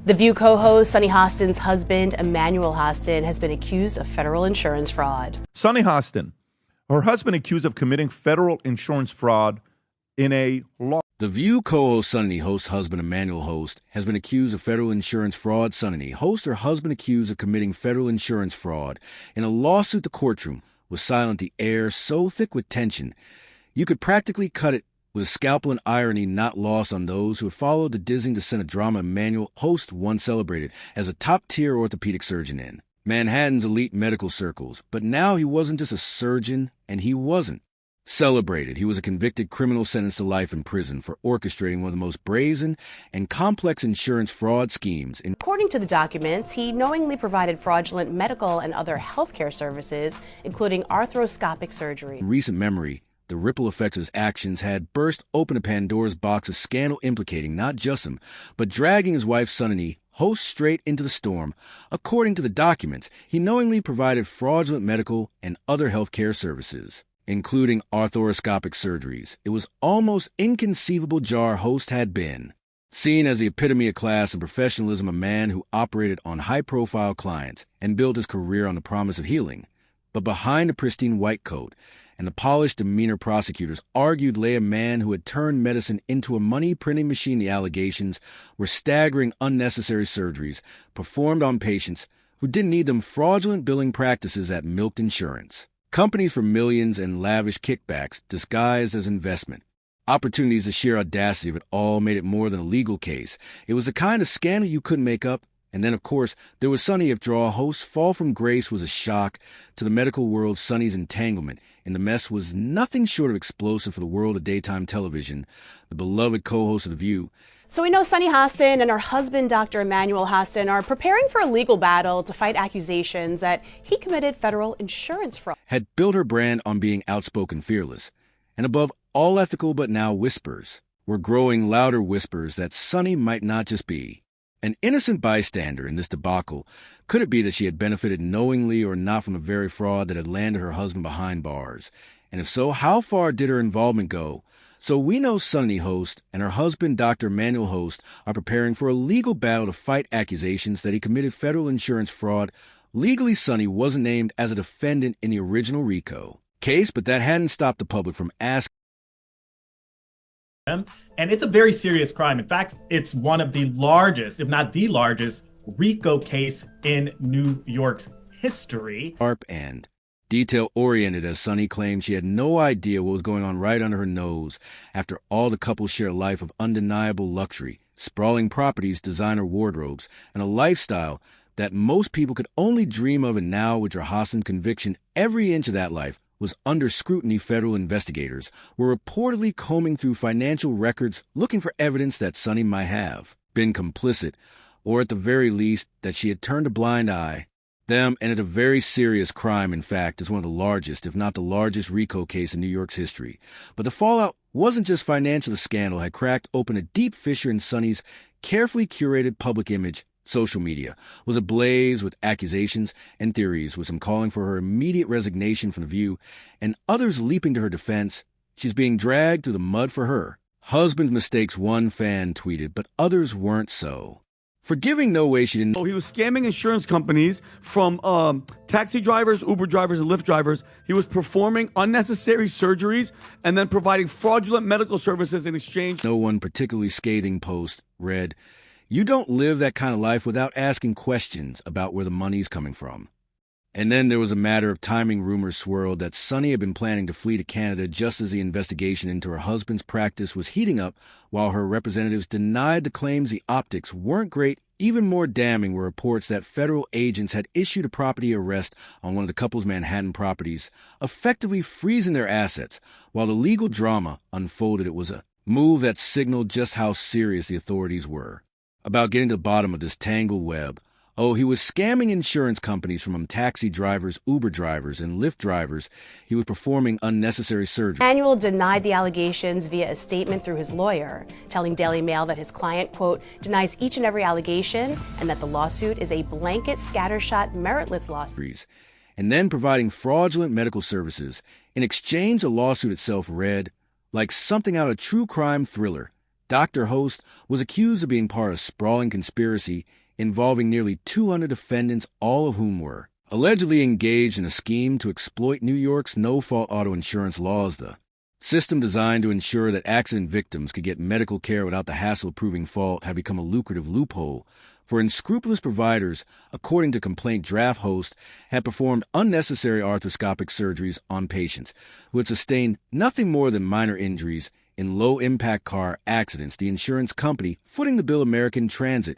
The View co-host Sunny Hostin's husband, Emmanuel Hostin, has been accused of federal insurance fraud. Sunny Hostin, her husband accused of committing federal insurance fraud in a law. The View co-host Sunny Host's husband, Emmanuel Host, has been accused of federal insurance fraud. Sunny Host, her husband, accused of committing federal insurance fraud in a lawsuit. The courtroom was silent, the air so thick with tension you could practically cut it with a scalpel, and irony not lost on those who have followed the dizzying descent of drama Emmanuel Host once celebrated as a top-tier orthopedic surgeon in Manhattan's elite medical circles. But now he wasn't just a surgeon, and he wasn't celebrated. He was a convicted criminal sentenced to life in prison for orchestrating one of the most brazen and complex insurance fraud schemes. According to the documents, he knowingly provided fraudulent medical and other healthcare services, including arthroscopic surgery. In recent memory, the ripple effects of his actions had burst open a Pandora's box of scandal implicating not just him, but dragging his wife Sunny Host straight into the storm. According to the documents, he knowingly provided fraudulent medical and other healthcare services, including arthroscopic surgeries. It was almost inconceivable jar Host had been seen as the epitome of class and professionalism, a man who operated on high-profile clients and built his career on the promise of healing. But behind the pristine white coat and the polished demeanor, prosecutors argued lay a man who had turned medicine into a money-printing machine. The allegations were staggering: unnecessary surgeries performed on patients who didn't need them, fraudulent billing practices that milked insurance companies for millions, and lavish kickbacks disguised as investment opportunities. The sheer audacity of it all made it more than a legal case. It was the kind of scandal you couldn't make up. And then, of course, there was Sunny. If draw Host's fall from grace was a shock to the medical world, Sunny's entanglement in the mess was nothing short of explosive for the world of daytime television. The beloved co-host of The View. So we know Sunny Hostin and her husband, Dr Emmanuel Hostin, are preparing for a legal battle to fight accusations that he committed federal insurance fraud. Had built her brand on being outspoken, fearless, and above all ethical, but now whispers were growing louder, whispers that Sunny might not just be an innocent bystander in this debacle. Could it be that she had benefited knowingly or not from the very fraud that had landed her husband behind bars? And if so, how far did her involvement go? So we know Sunny Host and her husband, Dr Emmanuel Host, are preparing for a legal battle to fight accusations that he committed federal insurance fraud. Legally, Sunny wasn't named as a defendant in the original RICO case, but that hadn't stopped the public from asking. And it's a very serious crime. In fact, it's one of the largest, if not the largest, RICO case in New York's history. Sharp and detail-oriented, as Sunny claimed she had no idea what was going on right under her nose. After all, the couple share a life of undeniable luxury, sprawling properties, designer wardrobes, and a lifestyle that most people could only dream of. And now, with her Hostin conviction, every inch of that life was under scrutiny. Federal investigators were reportedly combing through financial records looking for evidence that Sunny might have been complicit, or at the very least that she had turned a blind eye. And at a very serious crime. In fact, is one of the largest, if not the largest, RICO case in New York's history. But the fallout wasn't just financial. The scandal had cracked open a deep fissure in Sunny's carefully curated public image. Social media was ablaze with accusations and theories, with some calling for her immediate resignation from The View, and others leaping to her defense. She's being dragged through the mud for her husband's mistakes, one fan tweeted, but others weren't so forgiving. No way she didn't. He was scamming insurance companies from taxi drivers, Uber drivers, and Lyft drivers. He was performing unnecessary surgeries and then providing fraudulent medical services in exchange. No one particularly scathing post read, "You don't live that kind of life without asking questions about where the money's coming from." And then there was a matter of timing. Rumors swirled that Sunny had been planning to flee to Canada just as the investigation into her husband's practice was heating up, while her representatives denied the claims the optics weren't great. Even more damning were reports that federal agents had issued a property arrest on one of the couple's Manhattan properties, effectively freezing their assets. While the legal drama unfolded, it was a move that signaled just how serious the authorities were about getting to the bottom of this tangled web. Oh, he was scamming insurance companies, from taxi drivers, Uber drivers, and Lyft drivers. He was performing unnecessary surgery. Emmanuel denied the allegations via a statement through his lawyer, telling Daily Mail that his client, quote, denies each and every allegation and that the lawsuit is a blanket, scattershot, meritless lawsuit. And then providing fraudulent medical services. In exchange, the lawsuit itself read like something out of a true crime thriller. Dr. Host was accused of being part of a sprawling conspiracy involving nearly 200 defendants, all of whom were allegedly engaged in a scheme to exploit New York's no-fault auto insurance laws, the system designed to ensure that accident victims could get medical care without the hassle of proving fault had become a lucrative loophole for unscrupulous providers. According to complaint draft, Host had performed unnecessary arthroscopic surgeries on patients who had sustained nothing more than minor injuries in low-impact car accidents. The insurance company, footing the bill American Transit,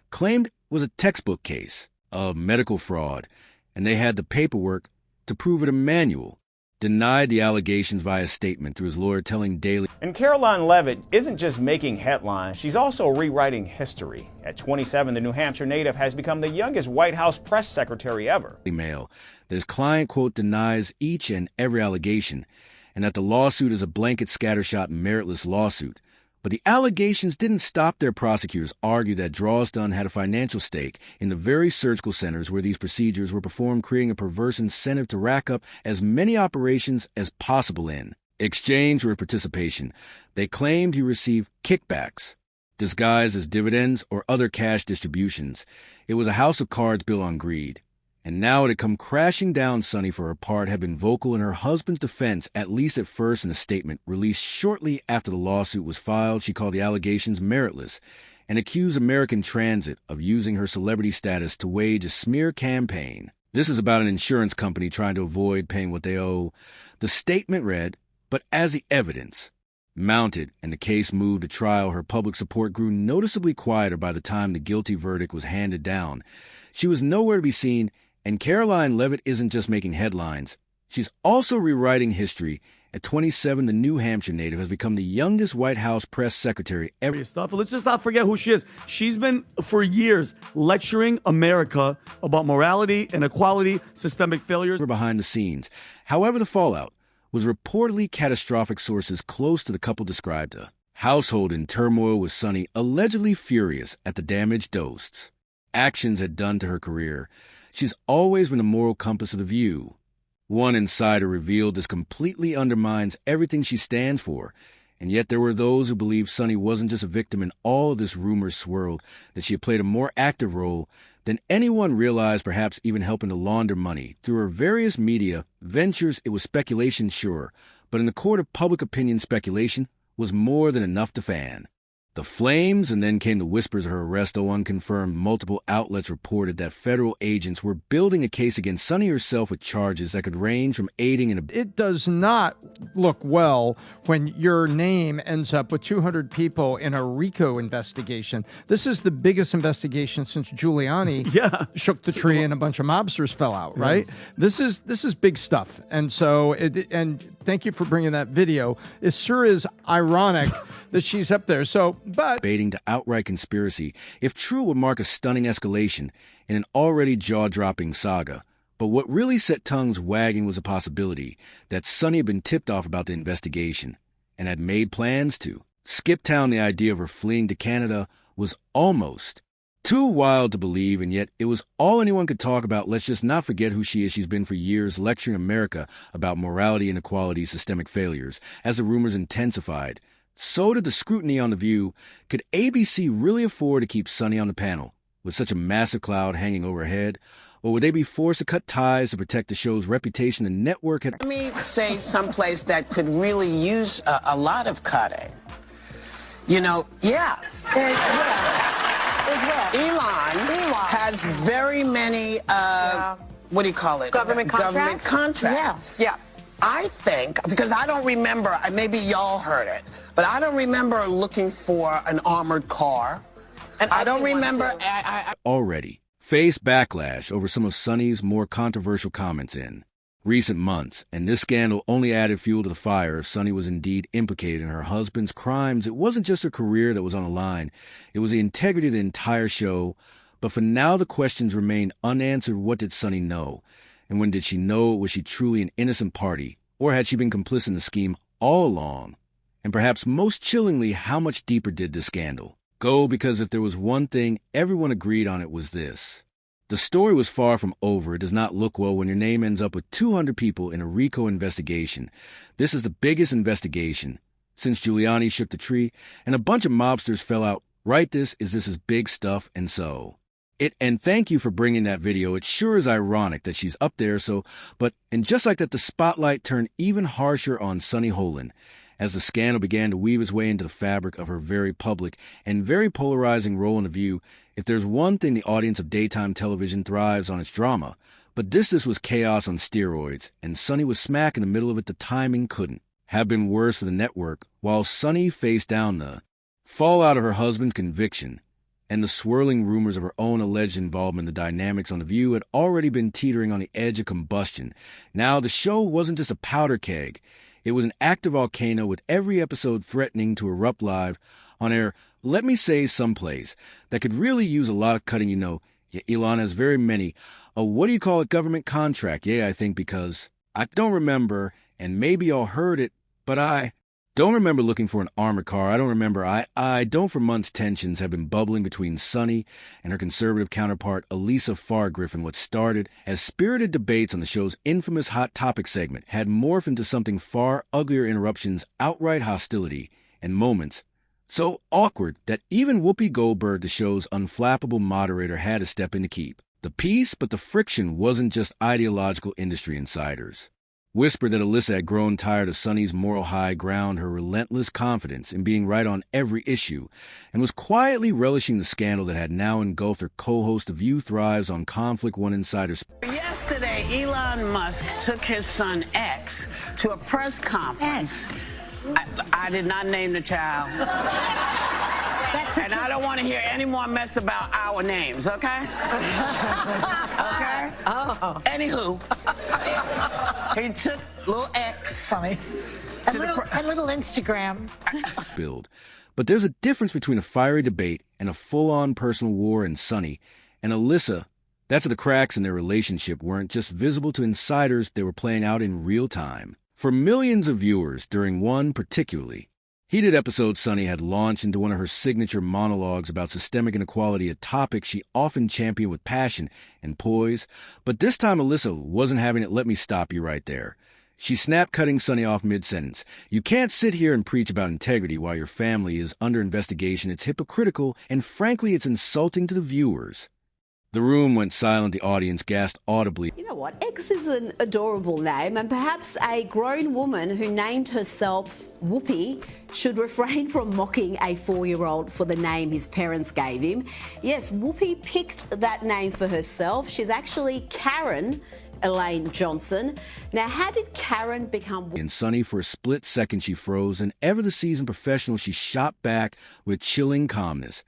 claimed was a textbook case of medical fraud, and they had the paperwork to prove it. Emmanuel denied the allegations via a statement through his lawyer, telling Daily. And Caroline Levitt isn't just making headlines, she's also rewriting history. At 27, the New Hampshire native has become the youngest White House press secretary ever. Mail that his client, quote, denies each and every allegation, and that the lawsuit is a blanket scattershot meritless lawsuit. But the allegations didn't stop their prosecutors argue that Drawston had a financial stake in the very surgical centers where these procedures were performed, creating a perverse incentive to rack up as many operations as possible in exchange for participation. They claimed he received kickbacks, disguised as dividends or other cash distributions. It was a house of cards built on greed. And now it had come crashing down. Sonny, for her part, had been vocal in her husband's defense, at least at first. In a statement released shortly after the lawsuit was filed, she called the allegations meritless and accused American Transit of using her celebrity status to wage a smear campaign. This is about an insurance company trying to avoid paying what they owe. The statement read, but as the evidence mounted and the case moved to trial, her public support grew noticeably quieter by the time the guilty verdict was handed down. She was nowhere to be seen. And Caroline Levitt isn't just making headlines. She's also rewriting history. At 27, the New Hampshire native has become the youngest White House press secretary ever. Let's just not forget who she is. She's been, for years, lecturing America about morality, inequality, systemic failures. Behind the scenes. However, the fallout was reportedly catastrophic. Sources close to the couple described a household in turmoil, with Sonny allegedly furious at the damage Dost's actions had done to her career. She's always been the moral compass of The View. One insider revealed this completely undermines everything she stands for, and yet there were those who believed Sonny wasn't just a victim in all of this rumor swirl, that she had played a more active role than anyone realized, perhaps even helping to launder money. Through her various media ventures, it was speculation, sure, but in the court of public opinion, speculation was more than enough to fan the flames. And then came the whispers of her arrest, though unconfirmed. Multiple outlets reported that federal agents were building a case against Sonny herself with charges that could range from aiding and abetting. It does not look well when your name ends up with 200 people in a RICO investigation. This is the biggest investigation since Giuliani shook the tree and a bunch of mobsters fell out, right? This is big stuff. And so, and thank you for bringing that video. It sure is ironic that she's up there. So, but baiting to outright conspiracy, if true, would mark a stunning escalation in an already jaw-dropping saga. But what really set tongues wagging was a possibility that Sonny had been tipped off about the investigation and had made plans to skip town. The idea of her fleeing to Canada was almost too wild to believe, and yet it was all anyone could talk about. Let's just not forget who she is. She's been for years lecturing America about morality, inequality, systemic failures. As the rumors intensified, so did the scrutiny on The View. Could ABC really afford to keep Sonny on the panel with such a massive cloud hanging overhead? Or would they be forced to cut ties to protect the show's reputation? The network had... Let me say someplace that could really use a lot of cutting. You know, Elon has very many, what do you call it? Government contracts? Yeah. I think, because I don't remember, maybe y'all heard it, but I don't remember looking for an armored car. And I don't remember... already faced backlash over some of Sonny's more controversial comments in recent months, and this scandal only added fuel to the fire. If Sonny was indeed implicated in her husband's crimes, it wasn't just her career that was on the line. It was the integrity of the entire show. But for now, the questions remain unanswered. What did Sonny know? And when did she know? Was she truly an innocent party? Or had she been complicit in the scheme all along? And perhaps most chillingly, how much deeper did this scandal go? Because if there was one thing everyone agreed on, it was this. The story was far from over. It does not look well when your name ends up with 200 people in a RICO investigation. This is the biggest investigation since Giuliani shook the tree and a bunch of mobsters fell out. Right, this is big stuff, and so. And thank you for bringing that video. It sure is ironic that she's up there, and just like that, the spotlight turned even harsher on Sunny Holland as the scandal began to weave its way into the fabric of her very public and very polarizing role in The View. If there's one thing the audience of daytime television thrives on, it's drama. But this was chaos on steroids, and Sunny was smack in the middle of it. The timing couldn't have been worse for the network, while Sunny faced down the fallout of her husband's conviction and the swirling rumors of her own alleged involvement. The dynamics on The View had already been teetering on the edge of combustion. Now, the show wasn't just a powder keg. It was an active volcano with every episode threatening to erupt live on air, let me say someplace that could really use a lot of cutting. Yeah, Elon has very many. What do you call it? Government contract. Yeah, I think, because I don't remember, and maybe y'all heard it, but I don't remember looking for an armored car. I don't remember. I don't. For months, tensions have been bubbling between Sunny and her conservative counterpart, Elisa Farr-Griffin. What started as spirited debates on the show's infamous Hot Topic segment had morphed into something far uglier: interruptions, outright hostility, and moments so awkward that even Whoopi Goldberg, the show's unflappable moderator, had to step in to keep the peace. But the friction wasn't just ideological. Industry insiders whispered that Elisa had grown tired of Sunny's moral high ground, her relentless confidence in being right on every issue, and was quietly relishing the scandal that had now engulfed her co-host. The View thrives on conflict, one insider. Yesterday, Elon Musk took his son X to a press conference. I did not name the child. And I don't want to hear any more mess about our names, okay? Okay? Oh. Anywho, he took little X. Funny. A little Instagram. Build. But there's a difference between a fiery debate and a full-on personal war in Sunny and Elisa. That's the cracks in their relationship weren't just visible to insiders, they were playing out in real time for millions of viewers during one particularly heated episode. Sunny had launched into one of her signature monologues about systemic inequality, a topic she often championed with passion and poise. But this time, Elisa wasn't having it. Let me stop you right there. She snapped, cutting Sunny off mid-sentence. You can't sit here and preach about integrity while your family is under investigation. It's hypocritical, and frankly, it's insulting to the viewers. The room went silent. The audience gasped audibly. You know what? X is an adorable name, and perhaps a grown woman who named herself Whoopi should refrain from mocking a 4-year-old for the name his parents gave him. Yes, Whoopi picked that name for herself. She's actually Karen Elaine Johnson. Now, how did Karen become... In Sunny, for a split second, she froze, and ever the seasoned professional, she shot back with chilling calmness.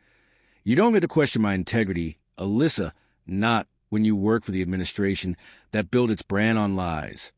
You don't get to question my integrity, Elisa, not when you work for the administration that built its brand on lies.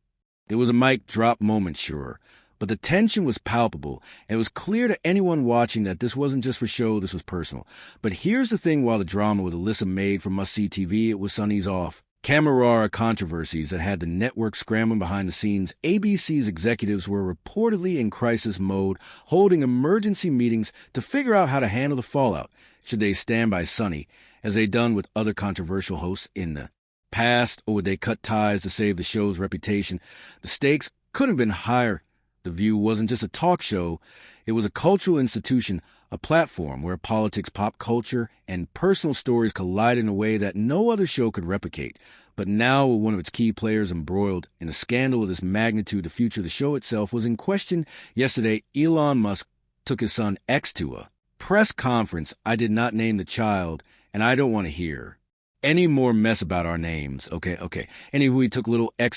It was a mic drop moment, sure, but the tension was palpable, and it was clear to anyone watching that this wasn't just for show, this was personal. But here's the thing: while the drama with Elisa made for must-see TV, it was Sunny's off camera controversies that had the network scrambling behind the scenes. ABC's executives were reportedly in crisis mode, holding emergency meetings to figure out how to handle the fallout. Should they stand by Sunny, as they'd done with other controversial hosts in the past, or would they cut ties to save the show's reputation? The stakes couldn't have been higher. The View wasn't just a talk show. It was a cultural institution, a platform where politics, pop culture, and personal stories collided in a way that no other show could replicate. But now, with one of its key players embroiled in a scandal of this magnitude, the future of the show itself was in question. Yesterday, Elon Musk took his son X to a press conference. I did not name the child, and I don't want to hear any more mess about our names. Okay. Anyway, we took little X